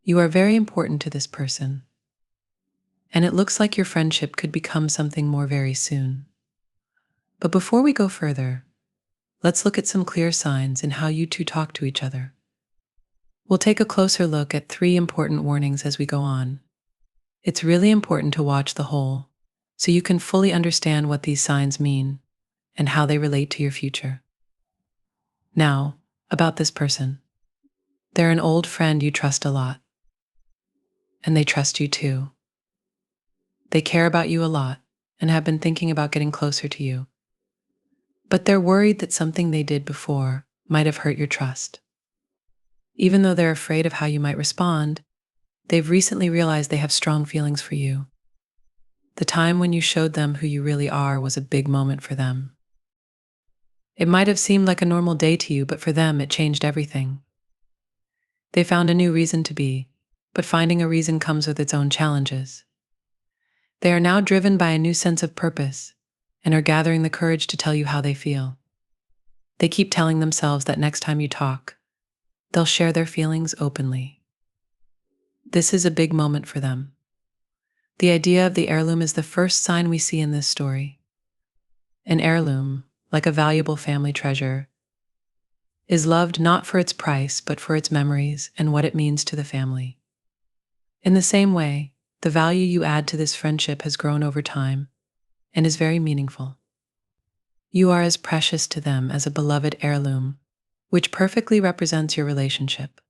You are very important to this person, and it looks like your friendship could become something more very soon. But before we go further, let's look at some clear signs in how you two talk to each other. We'll take a closer look at 3 important warnings as we go on. It's really important to watch the whole, so you can fully understand what these signs mean and how they relate to your future. Now, about this person. They're an old friend you trust a lot, and they trust you too. They care about you a lot and have been thinking about getting closer to you. But they're worried that something they did before might have hurt your trust. Even though they're afraid of how you might respond, they've recently realized they have strong feelings for you. The time when you showed them who you really are was a big moment for them. It might have seemed like a normal day to you, but for them it changed everything. They found a new reason to be, but finding a reason comes with its own challenges. They are now driven by a new sense of purpose and are gathering the courage to tell you how they feel. They keep telling themselves that next time you talk, they'll share their feelings openly. This is a big moment for them. The idea of the heirloom is the first sign we see in this story. An heirloom, like a valuable family treasure, is loved not for its price, but for its memories and what it means to the family. In the same way, the value you add to this friendship has grown over time and is very meaningful. You are as precious to them as a beloved heirloom, which perfectly represents your relationship.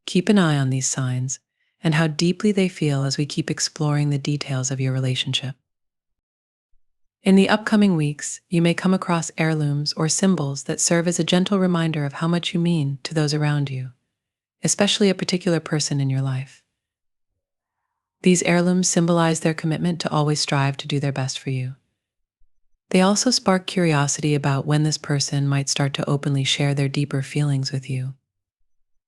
Keep an eye on these signs and how deeply they feel as we keep exploring the details of your relationship. In the upcoming weeks, you may come across heirlooms or symbols that serve as a gentle reminder of how much you mean to those around you, especially a particular person in your life. These heirlooms symbolize their commitment to always strive to do their best for you. They also spark curiosity about when this person might start to openly share their deeper feelings with you.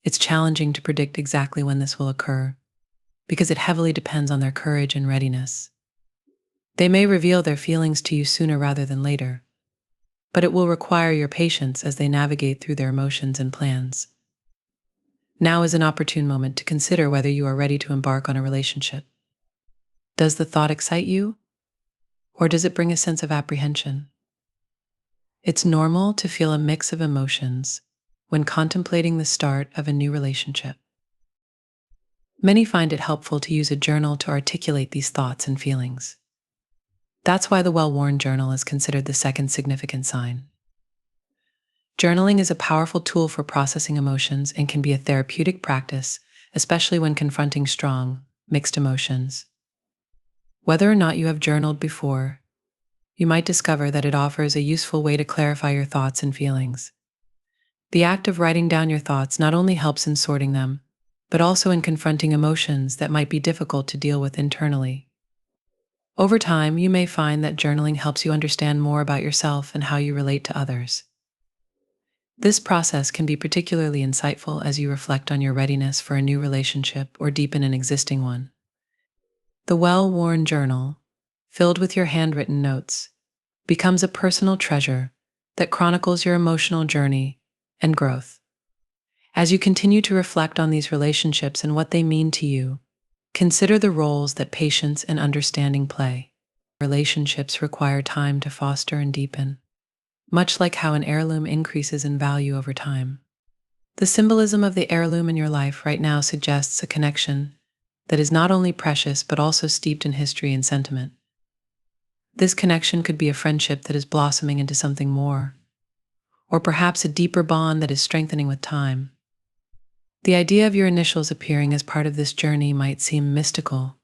It's challenging to predict exactly when this will occur, because it heavily depends on their courage and readiness. They may reveal their feelings to you sooner rather than later, but it will require your patience as they navigate through their emotions and plans. Now is an opportune moment to consider whether you are ready to embark on a relationship. Does the thought excite you, or does it bring a sense of apprehension? It's normal to feel a mix of emotions when contemplating the start of a new relationship. Many find it helpful to use a journal to articulate these thoughts and feelings. That's why the well-worn journal is considered the second significant sign. Journaling is a powerful tool for processing emotions and can be a therapeutic practice, especially when confronting strong, mixed emotions. Whether or not you have journaled before, you might discover that it offers a useful way to clarify your thoughts and feelings. The act of writing down your thoughts not only helps in sorting them, but also in confronting emotions that might be difficult to deal with internally. Over time, you may find that journaling helps you understand more about yourself and how you relate to others. This process can be particularly insightful as you reflect on your readiness for a new relationship or deepen an existing one. The well-worn journal, filled with your handwritten notes, becomes a personal treasure that chronicles your emotional journey and growth. As you continue to reflect on these relationships and what they mean to you, consider the roles that patience and understanding play. Relationships require time to foster and deepen, much like how an heirloom increases in value over time. The symbolism of the heirloom in your life right now suggests a connection that is not only precious but also steeped in history and sentiment. This connection could be a friendship that is blossoming into something more, or perhaps a deeper bond that is strengthening with time. The idea of your initials appearing as part of this journey might seem mystical,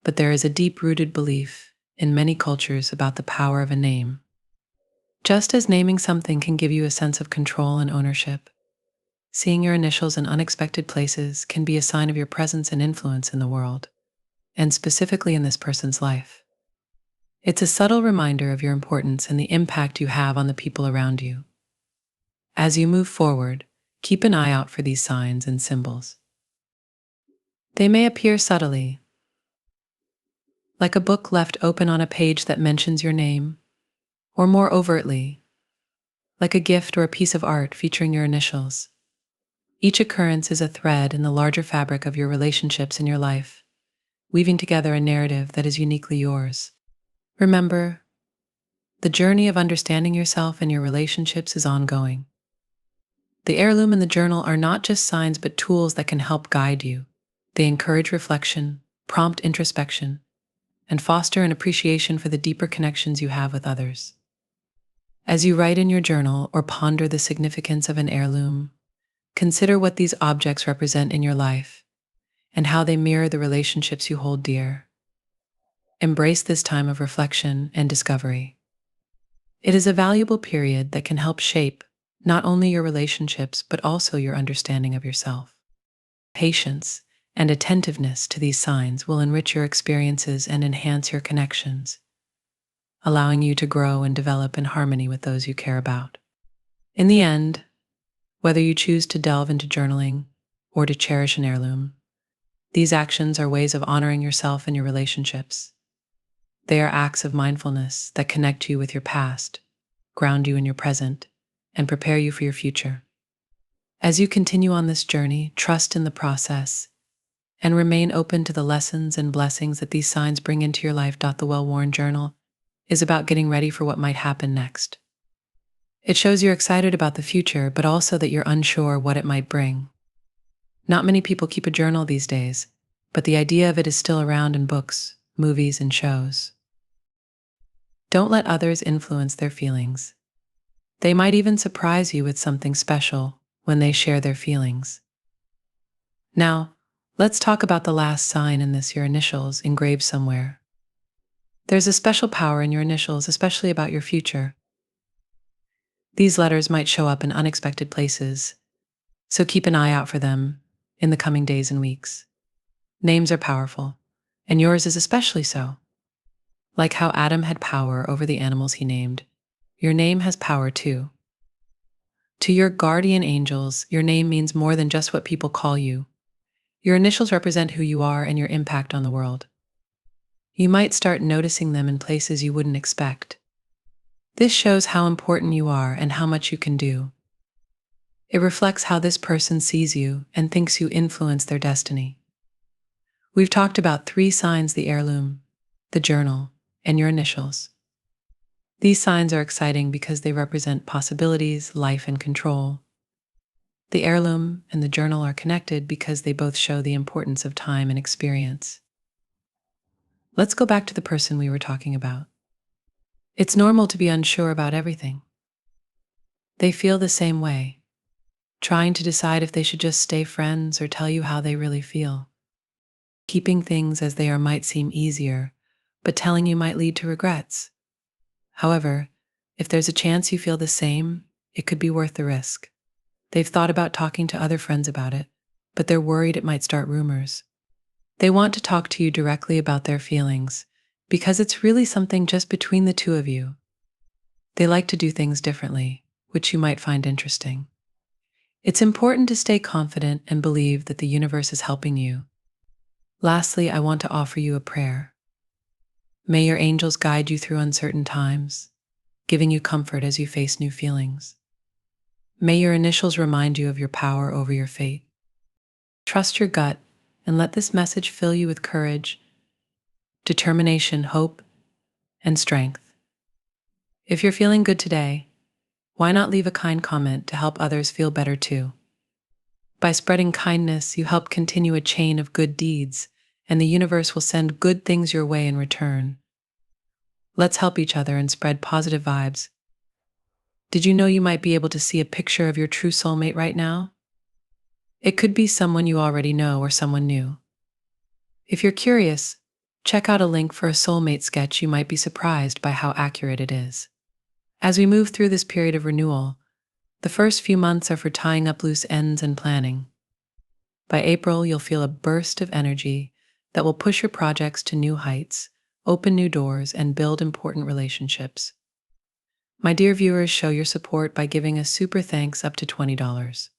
but there is a deep-rooted belief in many cultures about the power of a name. Just as naming something can give you a sense of control and ownership, seeing your initials in unexpected places can be a sign of your presence and influence in the world, and specifically in this person's life. It's a subtle reminder of your importance and the impact you have on the people around you. As you move forward, keep an eye out for these signs and symbols. They may appear subtly, like a book left open on a page that mentions your name, or more overtly, like a gift or a piece of art featuring your initials. Each occurrence is a thread in the larger fabric of your relationships in your life, weaving together a narrative that is uniquely yours. Remember, the journey of understanding yourself and your relationships is ongoing. The heirloom and the journal are not just signs but tools that can help guide you. They encourage reflection, prompt introspection, and foster an appreciation for the deeper connections you have with others. As you write in your journal or ponder the significance of an heirloom, consider what these objects represent in your life and how they mirror the relationships you hold dear. Embrace this time of reflection and discovery. It is a valuable period that can help shape not only your relationships but also your understanding of yourself. Patience and attentiveness to these signs will enrich your experiences and enhance your connections, allowing you to grow and develop in harmony with those you care about. In the end, whether you choose to delve into journaling or to cherish an heirloom, these actions are ways of honoring yourself and your relationships. They are acts of mindfulness that connect you with your past, ground you in your present, and prepare you for your future. As you continue on this journey, trust in the process and remain open to the lessons and blessings that these signs bring into your life. The well-worn journal is about getting ready for what might happen next. It shows you're excited about the future, but also that you're unsure what it might bring. Not many people keep a journal these days, but the idea of it is still around in books, movies, and shows. Don't let others influence their feelings. They might even surprise you with something special when they share their feelings. Now, let's talk about the last sign in this, your initials engraved somewhere. There's a special power in your initials, especially about your future. These letters might show up in unexpected places, so keep an eye out for them in the coming days and weeks. Names are powerful, and yours is especially so. Like how Adam had power over the animals he named, your name has power too. To your guardian angels, your name means more than just what people call you. Your initials represent who you are and your impact on the world. You might start noticing them in places you wouldn't expect. This shows how important you are and how much you can do. It reflects how this person sees you and thinks you influence their destiny. We've talked about 3 signs: the heirloom, the journal, and your initials. These signs are exciting because they represent possibilities, life, and control. The heirloom and the journal are connected because they both show the importance of time and experience. Let's go back to the person we were talking about. It's normal to be unsure about everything. They feel the same way, trying to decide if they should just stay friends or tell you how they really feel. Keeping things as they are might seem easier, but telling you might lead to regrets. However, if there's a chance you feel the same, it could be worth the risk. They've thought about talking to other friends about it, but they're worried it might start rumors. They want to talk to you directly about their feelings because it's really something just between the two of you. They like to do things differently, which you might find interesting. It's important to stay confident and believe that the universe is helping you. Lastly, I want to offer you a prayer. May your angels guide you through uncertain times, giving you comfort as you face new feelings. May your initials remind you of your power over your fate. Trust your gut and let this message fill you with courage, determination, hope, and strength. If you're feeling good today, why not leave a kind comment to help others feel better too? By spreading kindness, you help continue a chain of good deeds, and the universe will send good things your way in return. Let's help each other and spread positive vibes. Did you know you might be able to see a picture of your true soulmate right now? It could be someone you already know or someone new. If you're curious, check out a link for a soulmate sketch. You might be surprised by how accurate it is. As we move through this period of renewal, the first few months are for tying up loose ends and planning. By April, you'll feel a burst of energy that will push your projects to new heights, open new doors, and build important relationships. My dear viewers, show your support by giving a super thanks up to $20.